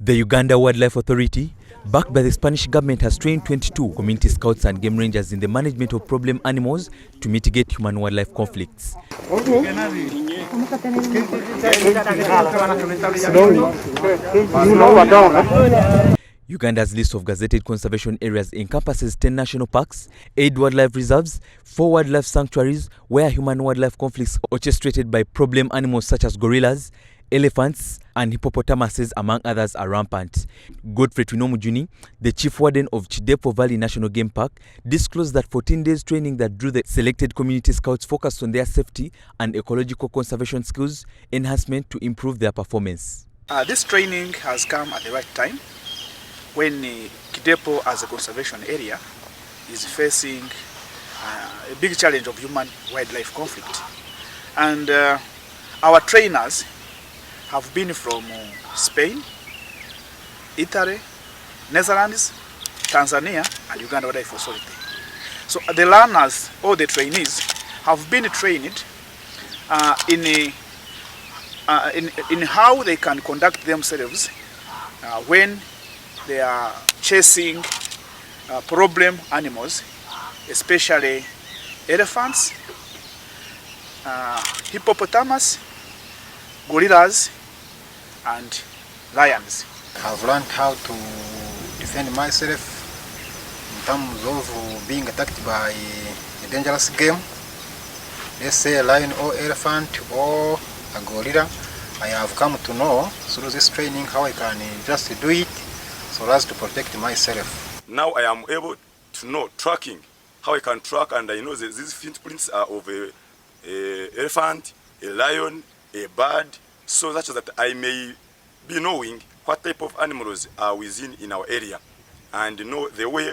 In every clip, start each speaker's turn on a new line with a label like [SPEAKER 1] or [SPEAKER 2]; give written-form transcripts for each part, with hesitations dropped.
[SPEAKER 1] The Uganda Wildlife Authority, backed by the Spanish government, has trained 22 community scouts and game rangers in the management of problem animals to mitigate human-wildlife conflicts. Uganda's list of gazetted conservation areas encompasses 10 national parks, 8 wildlife reserves, 4 wildlife sanctuaries where human-wildlife conflicts orchestrated by problem animals such as gorillas, elephants and hippopotamuses, among others, are rampant. Godfrey Tunomujuni, the chief warden of Chidepo Valley National Game Park, disclosed that 14 days training that drew the selected community scouts focused on their safety and ecological conservation skills enhancement to improve their performance.
[SPEAKER 2] This training has come at the right time when Chidepo as a conservation area is facing a big challenge of human-wildlife conflict. And our trainers have been from Spain, Italy, Netherlands, Tanzania and Uganda Wildlife Authority. So the learners or the trainees have been trained in how they can conduct themselves when they are chasing problem animals, especially elephants, hippopotamus, gorillas and lions.
[SPEAKER 3] I've learned how to defend myself in terms of being attacked by a dangerous game. Let's say a lion or elephant or a gorilla. I have come to know through this training how I can just do it so as to protect myself.
[SPEAKER 4] Now I am able to know tracking, how I can track, and I know that these footprints are of a elephant, a lion, a bird, so that I may be knowing what type of animals are within in our area and know the way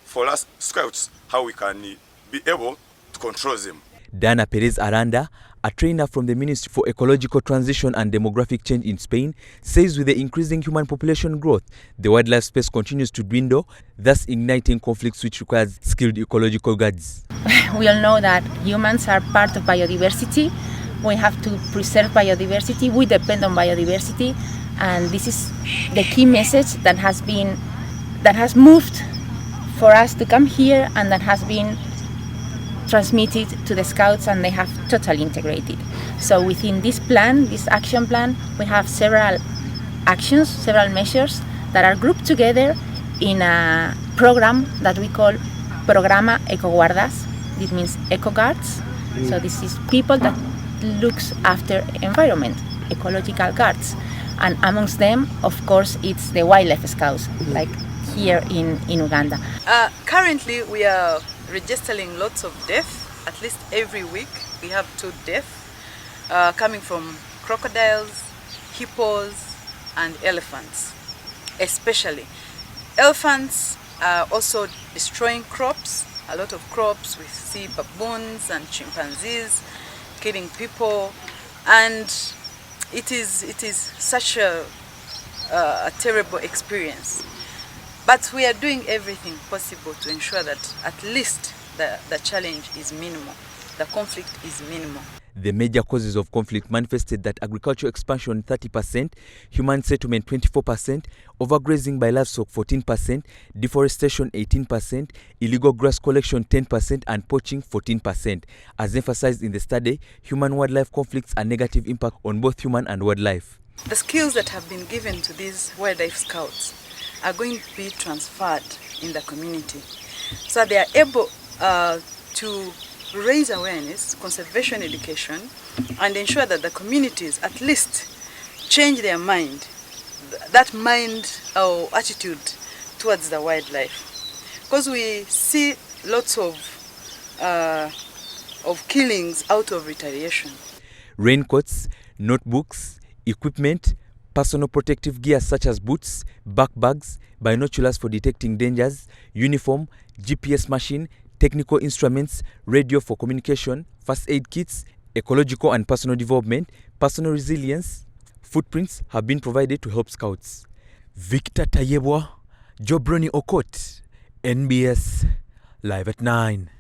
[SPEAKER 4] for us scouts, how we can be able to control them.
[SPEAKER 1] Dana Perez Aranda, a trainer from the Ministry for Ecological Transition and Demographic Change in Spain, says with the increasing human population growth, the wildlife space continues to dwindle, thus igniting conflicts which requires skilled ecological guards.
[SPEAKER 5] We all know that humans are part of biodiversity. We have to preserve biodiversity. We depend on biodiversity, and this is the key message that has moved for us to come here, and that has been transmitted to the scouts, and they have totally integrated. So within this plan, this action plan, we have several actions, several measures that are grouped together in a program that we call Programa Ecoguardas. It means eco guards. So this is people that looks after environment, ecological guards, and amongst them, of course, it's the wildlife scouts, like here in Uganda.
[SPEAKER 6] Currently, we are registering lots of deaths. At least every week, we have 2 deaths coming from crocodiles, hippos, and elephants. Especially, elephants are also destroying crops. A lot of crops. We see baboons and chimpanzees killing people, and it is such a terrible experience. But we are doing everything possible to ensure that at least the challenge is minimal, the conflict is minimal.
[SPEAKER 1] The major causes of conflict manifested that agricultural expansion 30%, human settlement 24%, overgrazing by livestock 14%, deforestation 18%, illegal grass collection 10% and poaching 14%. As emphasized in the study, human-wildlife conflicts are negative impact on both human and wildlife.
[SPEAKER 6] The skills that have been given to these wildlife scouts are going to be transferred in the community, so they are able to raise awareness, conservation education, and ensure that the communities at least change their mind, that mind or attitude towards the wildlife. Because we see lots of killings out of retaliation.
[SPEAKER 1] Raincoats, notebooks, equipment, personal protective gear such as boots, backpacks, binoculars for detecting dangers, uniform, GPS machine, technical instruments, radio for communication, first aid kits, ecological and personal development, personal resilience, footprints have been provided to help scouts. Victor Tayebwa, Ronny Okot, NBS, Live at 9.